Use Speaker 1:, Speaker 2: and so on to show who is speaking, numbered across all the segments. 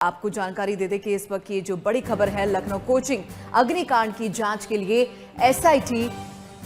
Speaker 1: आपको जानकारी दे दें कि इस वक्त की जो बड़ी खबर है, लखनऊ कोचिंग अग्निकांड की जांच के लिए एसआईटी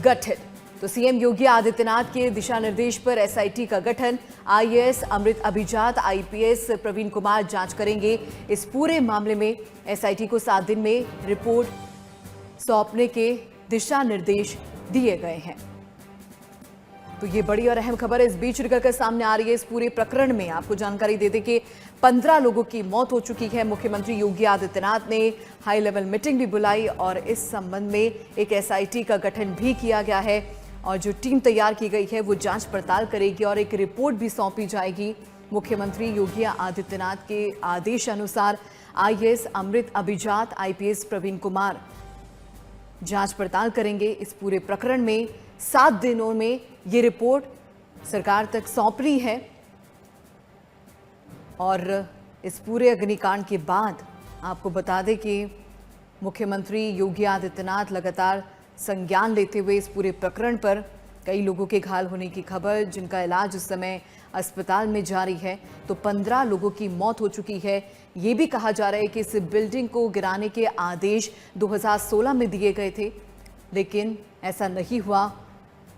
Speaker 1: गठित। तो सीएम योगी आदित्यनाथ के दिशा निर्देश पर एसआईटी का गठन। आईएएस अमृत अभिजात, आईपीएस प्रवीण कुमार जांच करेंगे इस पूरे मामले में। एसआईटी को 7 दिन में रिपोर्ट सौंपने के दिशा निर्देश दिए गए हैं। तो ये बड़ी और अहम खबर इस बीच निकलकर सामने आ रही है। इस पूरे प्रकरण में आपको जानकारी दे दें कि 15 लोगों की मौत हो चुकी है। मुख्यमंत्री योगी आदित्यनाथ ने हाई लेवल मीटिंग भी बुलाई और इस संबंध में एक एसआईटी का गठन भी किया गया है और जो टीम तैयार की गई है वो जांच पड़ताल करेगी और एक रिपोर्ट भी सौंपी जाएगी। मुख्यमंत्री योगी आदित्यनाथ के आदेश अनुसार आईएएस अमृत अभिजात, आईपीएस प्रवीण कुमार जांच पड़ताल करेंगे इस पूरे प्रकरण में। 7 दिनों में ये रिपोर्ट सरकार तक सौंपनी है और इस पूरे अग्निकांड के बाद आपको बता दें कि मुख्यमंत्री योगी आदित्यनाथ लगातार संज्ञान लेते हुए इस पूरे प्रकरण पर कई लोगों के घायल होने की खबर, जिनका इलाज इस समय अस्पताल में जारी है। तो 15 लोगों की मौत हो चुकी है। ये भी कहा जा रहा है कि इस बिल्डिंग को गिराने के आदेश 2016 में दिए गए थे, लेकिन ऐसा नहीं हुआ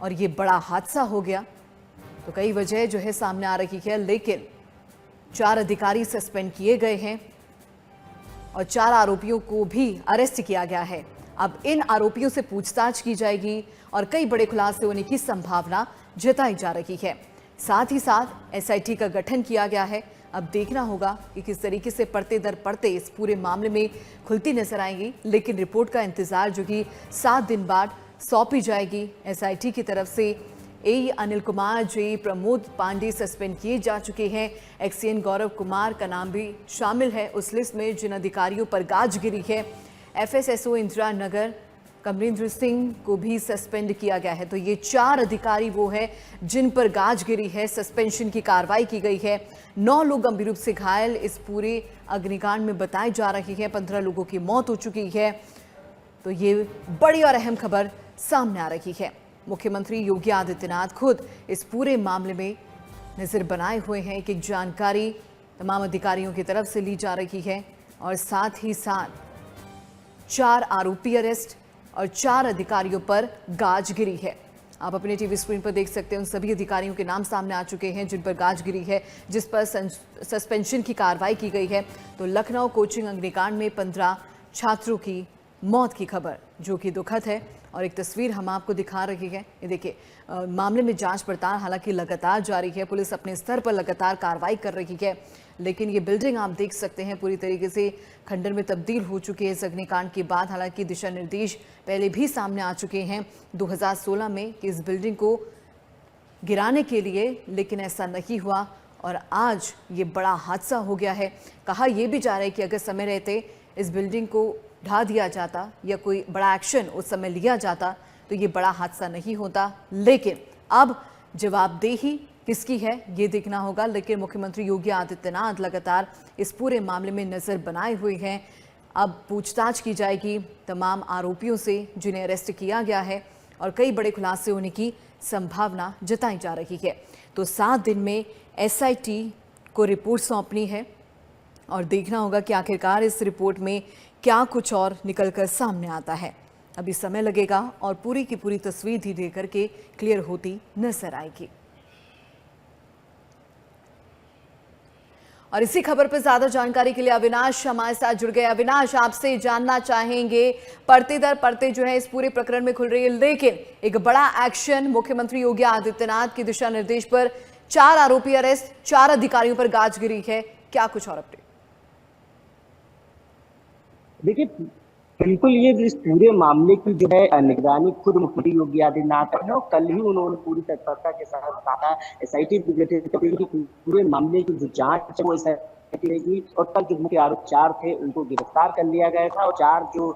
Speaker 1: और ये बड़ा हादसा हो गया। तो कई वजह जो है सामने आ रही है, लेकिन 4 अधिकारी सस्पेंड किए गए हैं और 4 आरोपियों को भी अरेस्ट किया गया है। अब इन आरोपियों से पूछताछ की जाएगी और कई बड़े खुलासे होने की संभावना जताई जा रही है। साथ ही साथ एसआईटी का गठन किया गया है। अब देखना होगा कि किस तरीके से पड़ते दर पड़ते इस पूरे मामले में खुलती नजर आएंगी, लेकिन रिपोर्ट का इंतजार जो कि 7 दिन बाद सौंपी जाएगी। एसआईटी की तरफ से एई अनिल कुमार, जे प्रमोद पांडे सस्पेंड किए जा चुके हैं। एक्सीएन गौरव कुमार का नाम भी शामिल है उस लिस्ट में जिन अधिकारियों पर गाज गिरी है। एफएसएसओ इंदिरा नगर कमरेंद्र सिंह को भी सस्पेंड किया गया है। तो ये 4 अधिकारी वो है जिन पर गाज गिरी है, सस्पेंशन की कार्रवाई की गई है। 9 लोग गंभीर रूप से घायल इस पूरे अग्निकांड में बताए जा रही है। 15 लोगों की मौत हो चुकी है। तो ये बड़ी और अहम खबर सामने आ रही है। मुख्यमंत्री योगी आदित्यनाथ खुद इस पूरे मामले में नजर बनाए हुए हैं। एक जानकारी तमाम अधिकारियों की तरफ से ली जा रही है और साथ ही साथ 4 आरोपी अरेस्ट और 4 अधिकारियों पर गाज गिरी है। आप अपने टीवी स्क्रीन पर देख सकते हैं, उन सभी अधिकारियों के नाम सामने आ चुके हैं जिन पर गाज गिरी है, जिस पर सस्पेंशन की कार्रवाई की गई है। तो लखनऊ कोचिंग अग्निकांड में 15 छात्रों की मौत की खबर जो कि दुखद है और एक तस्वीर हम आपको दिखा रही है। ये देखिए, मामले में जांच पड़ताल हालांकि लगातार जारी है। पुलिस अपने स्तर पर लगातार कार्रवाई कर रही है, लेकिन ये बिल्डिंग आप देख सकते हैं पूरी तरीके से खंडर में तब्दील हो चुकी है इस अग्निकांड के बाद। हालांकि दिशा निर्देश पहले भी सामने आ चुके हैं 2016 में कि इस बिल्डिंग को गिराने के लिए, लेकिन ऐसा नहीं हुआ और आज ये बड़ा हादसा हो गया है। कहा यह भी जा रहा है कि अगर समय रहते इस बिल्डिंग को ढा दिया जाता या कोई बड़ा एक्शन उस समय लिया जाता तो ये बड़ा हादसा नहीं होता। लेकिन अब जवाबदेही किसकी है ये देखना होगा। लेकिन मुख्यमंत्री योगी आदित्यनाथ लगातार इस पूरे मामले में नजर बनाए हुए हैं। अब पूछताछ की जाएगी तमाम आरोपियों से जिन्हें अरेस्ट किया गया है और कई बड़े खुलासे होने की संभावना जताई जा रही है। तो 7 दिन में एसआईटी को रिपोर्ट सौंपनी है और देखना होगा कि आखिरकार इस रिपोर्ट में क्या कुछ और निकलकर सामने आता है। अभी समय लगेगा और पूरी की पूरी तस्वीर धीरे करके क्लियर होती नजर आएगी। और इसी खबर पर ज्यादा जानकारी के लिए अविनाश हमारे साथ जुड़ गए। अविनाश, आपसे जानना चाहेंगे, पड़ते दर पड़ते जो है इस पूरे प्रकरण में खुल रही है, लेकिन एक बड़ा एक्शन मुख्यमंत्री योगी आदित्यनाथ के दिशा निर्देश पर 4 आरोपी अरेस्ट, 4 अधिकारियों पर गाज गिरी है। क्या कुछ और अपडेट?
Speaker 2: देखिए, बिल्कुल ये इस पूरे मामले की जो है निगरानी खुद मुख्यमंत्री योगी आदित्यनाथ है। कल ही उन्होंने पूरी तत्परता के साथ कहा एसआईटी गठित करेगी, पूरे मामले की जो जांच है वो एसआईटी रहेगी। और कल जो मुख्य आरोप 4 थे उनको गिरफ्तार कर लिया गया था और 4 जो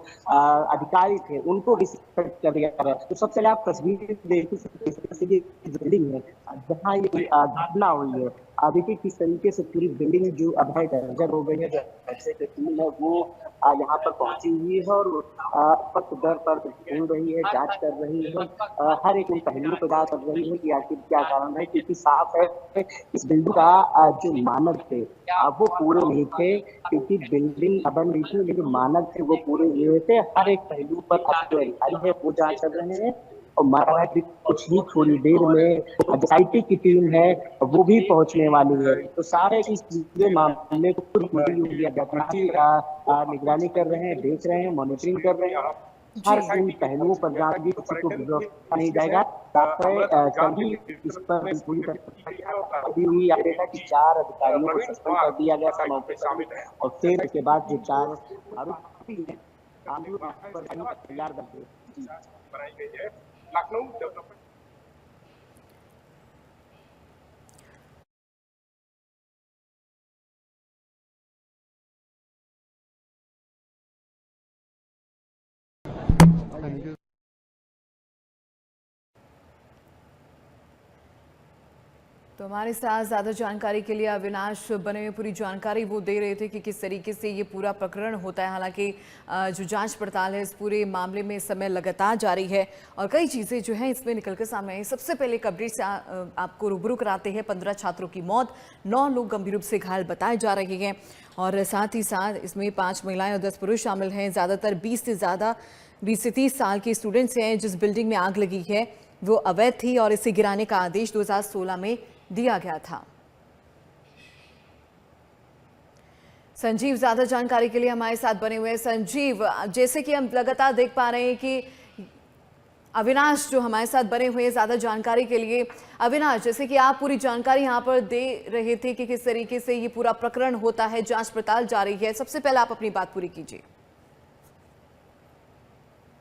Speaker 2: अधिकारी थे उनको भी सस्पेंड कर दिया गया। तो सबसे पहले आप तस्वीर देख सकते हैं बिल्डिंग है जहाँ ये घटना हुई है। देखिए किस तरीके से पूरी बिल्डिंग जो अब है जर्जर हो गई है, जो एक्सएक टीम है वो यहाँ पर पहुंची हुई है और वक्त दर पर ढूंढ रही है, जांच कर रही है, हर एक पहलू पर जांच कर रही है कि आखिर क्या कारण है, क्योंकि साफ है इस बिल्डिंग का जो मानक थे वो पूरे नहीं थे, क्योंकि बिल्डिंग बन रही थी लेकिन मानक थे वो पूरे नहीं थे। हर एक पहलू पर अब जो अधिकारी है वो जांच कर रहे हैं और माना है कि कुछ ही थोड़ी देर में एसआईटी की टीम है वो भी पहुंचने वाली है। तो सारे इस पूरे मामले को पूरी योगी आदित्यनाथ निगरानी कर रहे हैं, देख रहे हैं, मॉनिटरिंग कर रहे हैं। हर इन पहलुओं पर जांच भी किसी को रोका नहीं जाएगा। कभी इस पर पूरी तरह दी हुई अपडेट है कि 4 अधिकारियों को सस्पेंड कर दिया गया था मौके पर और फिर इसके बाद जो 4 आरोपी हैं तैयार
Speaker 3: बनाई गई है लखनऊ डेवलपमेंट।
Speaker 1: तो हमारे साथ ज़्यादा जानकारी के लिए अविनाश बने हुए पूरी जानकारी वो दे रहे थे कि किस तरीके से ये पूरा प्रकरण होता है। हालांकि जो जांच पड़ताल है इस पूरे मामले में इस समय लगातार जारी है और कई चीज़ें जो हैं इसमें निकल कर सामने आई। सबसे पहले एक अपडेट से आपको रूबरू कराते हैं। 15 छात्रों की मौत, 9 लोग गंभीर रूप से घायल बताए जा रहे हैं और साथ ही साथ इसमें 5 महिलाएं और 10 पुरुष शामिल हैं। ज़्यादातर 20 से 30 साल के स्टूडेंट्स हैं। जिस बिल्डिंग में आग लगी है वो अवैध थी और इसे गिराने का आदेश 2016 में दिया गया था। संजीव ज्यादा जानकारी के लिए हमारे साथ बने हुए हैं। संजीव, जैसे कि हम लगातार देख पा रहे हैं कि अविनाश जो हमारे साथ बने हुए हैं ज्यादा जानकारी के लिए। अविनाश, जैसे कि आप पूरी जानकारी यहाँ पर दे रहे थे कि किस तरीके से ये पूरा प्रकरण होता है, जांच पड़ताल जारी है, सबसे पहले आप अपनी बात पूरी कीजिए।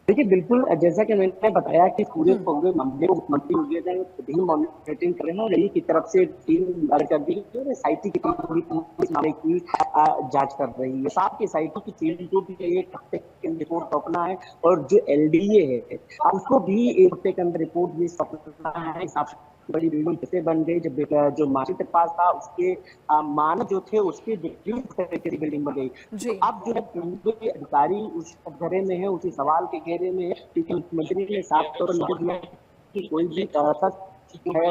Speaker 2: देखिए बिल्कुल जैसा कि मैंने बताया कि पूरे मामले को मुख्यमंत्री योगी आदित्यनाथ ही मॉनिटरिंग कर रहे हैं और दिल्ली की तरफ से टीम कर दी है और एसआईटी की टीम इस मामले की जांच कर रही है। साथ ही एसआईटी की टीम को भी एक हफ्ते के अंदर रिपोर्ट सौंपना है और जो एलडीए है उसको भी एक हफ्ते के अंदर रिपोर्ट भी सौंपना है। बड़ी बिल्डिंग कैसे बन गई, जो मार्केट के पास था उसके मानक जो थे उसके बिल्डिंग बन गई। तो अब जो है पूरे अधिकारी उस घेरे में है, उसी सवाल के घेरे में है, क्योंकि मुख्यमंत्री ने साफ तौर पर निर्देश दिया कि कोई भी है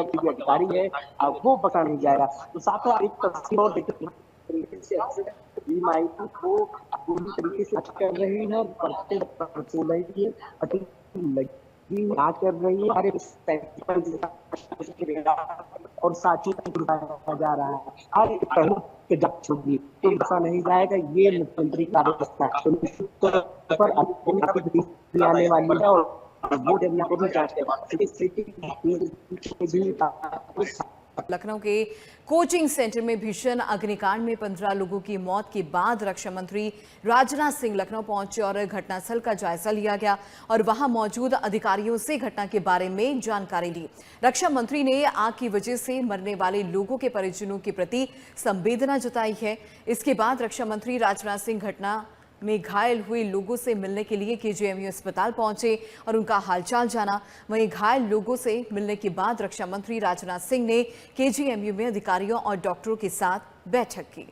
Speaker 2: कोई अधिकारी है वो पकड़ा नहीं जाएगा। तो साथ ही एक तस्वीर और तरीके से को पूरी तरीके से कर रही है और कर रही है और साथ ही जा रहा है हर एक पहलू पे जांच होगी, तो ऐसा नहीं जाएगा। ये मुख्यमंत्री का व्यवस्था पर आने वाली है और वो जब यहाँ पर जांच
Speaker 1: लखनऊ के कोचिंग सेंटर में भीषण अग्निकांड में 15 लोगों की मौत के बाद रक्षा मंत्री राजनाथ सिंह लखनऊ पहुंचे और घटनास्थल का जायजा लिया गया और वहां मौजूद अधिकारियों से घटना के बारे में जानकारी ली। रक्षा मंत्री ने आग की वजह से मरने वाले लोगों के परिजनों के प्रति संवेदना जताई है। इसके बाद रक्षा मंत्री राजनाथ सिंह घटना में घायल हुए लोगों से मिलने के लिए केजीएमयू अस्पताल पहुंचे और उनका हालचाल जाना। वहीं घायल लोगों से मिलने के बाद रक्षा मंत्री राजनाथ सिंह ने केजीएमयू में अधिकारियों और डॉक्टरों के साथ बैठक की।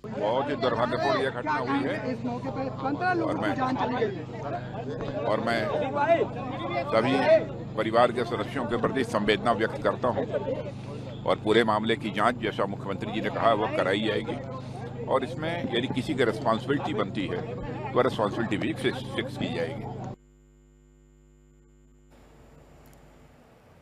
Speaker 4: बहुत ही दुर्भाग्यपूर्ण यह घटना हुई है और मैं सभी परिवार के सदस्यों के प्रति संवेदना व्यक्त करता हूं और पूरे मामले की जांच जैसा मुख्यमंत्री जी ने कहा वो कराई जाएगी और इसमें यदि किसी की रिस्पॉन्सिबिलिटी बनती है तो रिस्पॉन्सिबिलिटी भी फिक्स की जाएगी।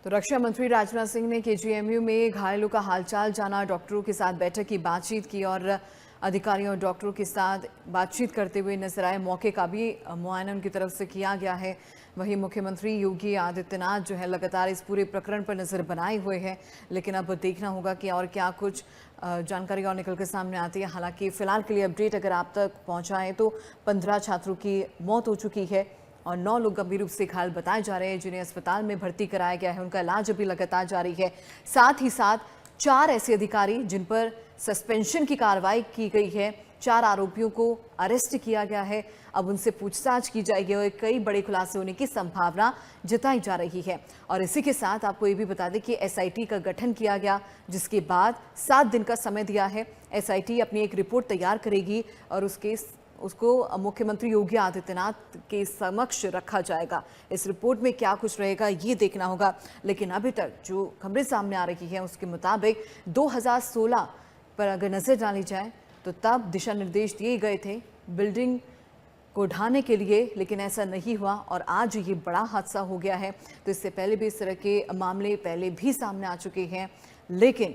Speaker 1: तो रक्षा मंत्री राजनाथ सिंह ने केजीएमयू में घायलों का हालचाल जाना, डॉक्टरों के साथ बैठक की, बातचीत की और अधिकारियों और डॉक्टरों के साथ बातचीत करते हुए नजर आए। मौके का भी मुआयना उनकी तरफ से किया गया है। वहीं मुख्यमंत्री योगी आदित्यनाथ जो है लगातार इस पूरे प्रकरण पर नजर बनाए हुए हैं, लेकिन अब देखना होगा कि और क्या कुछ जानकारी और निकल कर सामने आती है। हालांकि फिलहाल के लिए अपडेट अगर आप तक पहुंचा है तो 15 छात्रों की मौत हो चुकी है और 9 लोग गंभीर रूप से घायल बताए जा रहे हैं, जिन्हें अस्पताल में भर्ती कराया गया है। उनका इलाज अभी लगातार जारी है। साथ ही साथ 4 ऐसे अधिकारी जिन पर सस्पेंशन की कार्रवाई की गई है 4 आरोपियों को अरेस्ट किया गया है। अब उनसे पूछताछ की जाएगी और कई बड़े खुलासे होने की संभावना जताई जा रही है। और इसी के साथ आपको ये भी बता दें कि एसआईटी का गठन किया गया, जिसके बाद 7 दिन का समय दिया है। एसआईटी अपनी एक रिपोर्ट तैयार करेगी और उसको मुख्यमंत्री योगी आदित्यनाथ के समक्ष रखा जाएगा। इस रिपोर्ट में क्या कुछ रहेगा ये देखना होगा। लेकिन अभी तक जो खबरें सामने आ रही हैं उसके मुताबिक 2016 पर अगर नजर डाली जाए तो तब दिशा निर्देश दिए गए थे बिल्डिंग को ढाने के लिए, लेकिन ऐसा नहीं हुआ और आज ये बड़ा हादसा हो गया है। तो इससे पहले भी इस तरह के मामले पहले भी सामने आ चुके हैं, लेकिन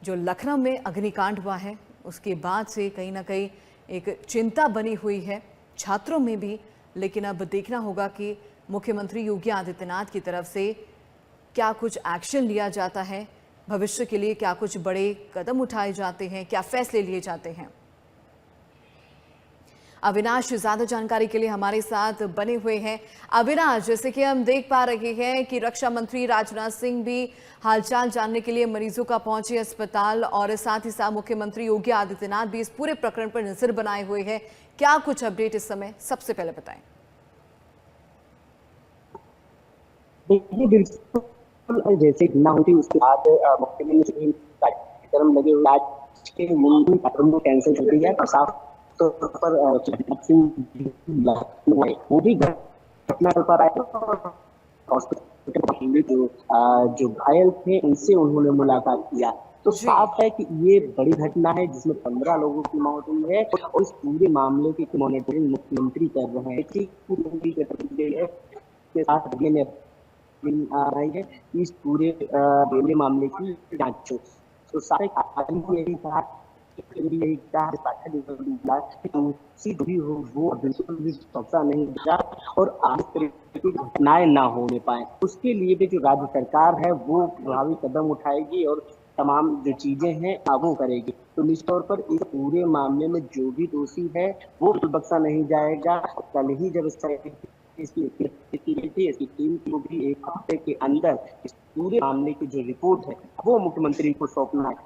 Speaker 1: जो लखनऊ में अग्निकांड हुआ है उसके बाद से कहीं ना कहीं एक चिंता बनी हुई है छात्रों में भी। लेकिन अब देखना होगा कि मुख्यमंत्री योगी आदित्यनाथ की तरफ से क्या कुछ एक्शन लिया जाता है, भविष्य के लिए क्या कुछ बड़े कदम उठाए जाते हैं, क्या फैसले लिए जाते हैं। अविनाश ज्यादा जानकारी के लिए हमारे साथ बने हुए हैं। अविनाश, जैसे कि हम देख पा रहे हैं कि रक्षा मंत्री राजनाथ सिंह भी हालचाल जानने के लिए मरीजों का पहुंचे अस्पताल और साथ ही साथ मुख्यमंत्री योगी आदित्यनाथ भी इस पूरे प्रकरण पर नजर बनाए हुए हैं। क्या कुछ अपडेट इस समय, सबसे पहले बताएं।
Speaker 2: देखिए, बिल्कुल जैसे घटना हुई उसके बाद मुख्यमंत्री कार्यक्रम लगे हुए आज के मुंबई कार्यक्रम कैंसिल कर दिया है। साफ तौर पर वो भी घटना पर आए हॉस्पिटल जो घायल थे उनसे उन्होंने मुलाकात किया। तो साफ है कि ये बड़ी घटना है जिसमें 15 लोगों की मौत हुई है और इस पूरे मामले की मॉनिटरिंग मुख्यमंत्री कर रहे हैं। के साथ आ रही है इस पूरे रेलवे मामले की जांच। तो सारे यही कहा भी हो वो बिल्कुल भी भरोसा नहीं दिया और आगे तरीके की घटनाएं ना होने पाए, उसके लिए भी जो राज्य सरकार है वो प्रभावी कदम उठाएगी और तमाम जो चीजें हैं वो करेगी। तो निश्चित तौर पर इस पूरे मामले में जो भी दोषी है वो बख्शा नहीं जाएगा। कल ही जब इसकी टीम को भी 1 हफ्ते के अंदर इस पूरे मामले की जो रिपोर्ट है वो मुख्यमंत्री को सौंपना है।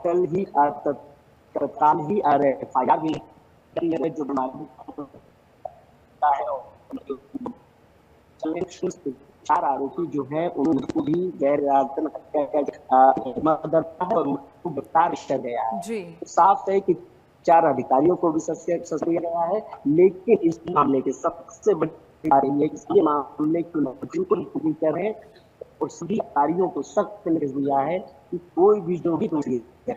Speaker 2: कल ही तत्काल ही FIR भी जो है 4 आरोपी जो है उनको भी गैर और उनको गिरफ्तार किया गया है। साफ है कि 4 अधिकारियों को भी सस्पेंड किया गया है, लेकिन इस मामले के सबसे बड़ी ये मामले की बिल्कुल पूरी कर रहे हैं और सभी अधिकारियों को सख्त निर्देश दिया है कि कोई भी जो भी दोषी है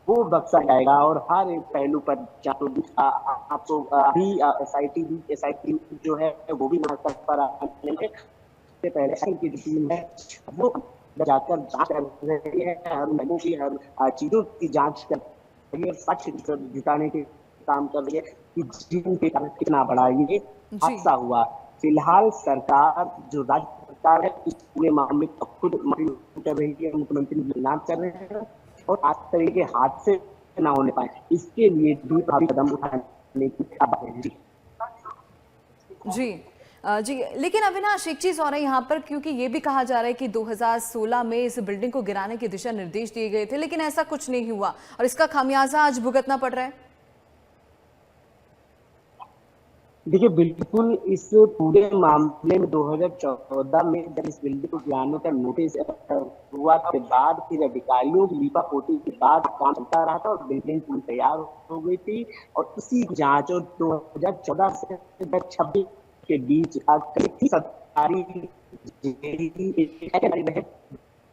Speaker 2: वो बख्शा जाएगा और हर एक पहलू पर आपको अभी एसआईटी जो है वो भी पर से पहले की जो टीम है वो जाकर जांच कर रही है, हर लोगों की हर चीजों की जांच कर रही है, साक्ष्य जुटाने के काम कर रही है कि जिनके कारण कितना बड़ा ये हादसा हुआ। फिलहाल सरकार जो राज्य सरकार है इस पूरे मामले को खुद कर रही है, मुख्यमंत्री नाम कर रहे हैं और आज तरीके हादसे ना होने पाए इसके लिए भी काफी कदम उठाने की
Speaker 1: जी। लेकिन अविनाश, एक चीज और है यहाँ पर, क्योंकि ये भी कहा जा रहा है कि 2016 में इस बिल्डिंग को गिराने के दिशा निर्देश दिए गए थे, लेकिन ऐसा कुछ नहीं हुआ और इसका खामियाजा आज भुगतना पड़ रहा है।
Speaker 2: देखिए, बिल्कुल इस पूरे मामले में 2014 में जब इस बिल्डिंग को गिराने का नोटिस हुआ के बाद फिर अधिकारियों की लीपापोती के बाद काम चलता रहा था और बिल्डिंग पूरी तैयार हो गई थी और इसी जांच और 2014 से 2026 के बीच कई सरकारी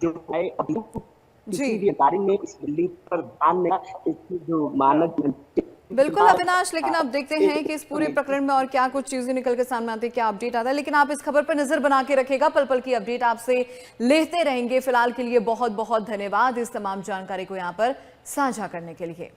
Speaker 2: जो है किसी भी अधिकारी ने इस बिल्डिंग पर ध्यान देना, इसकी जो मानक
Speaker 1: बिल्कुल अविनाश, लेकिन आप देखते हैं कि इस पूरे प्रकरण में और क्या कुछ चीजें निकल के सामने आती है, क्या अपडेट आता है। लेकिन आप इस खबर पर नजर बना के रखेगा, पल पल की अपडेट आपसे लेते रहेंगे। फिलहाल के लिए बहुत बहुत धन्यवाद इस तमाम जानकारी को यहाँ पर साझा करने के लिए।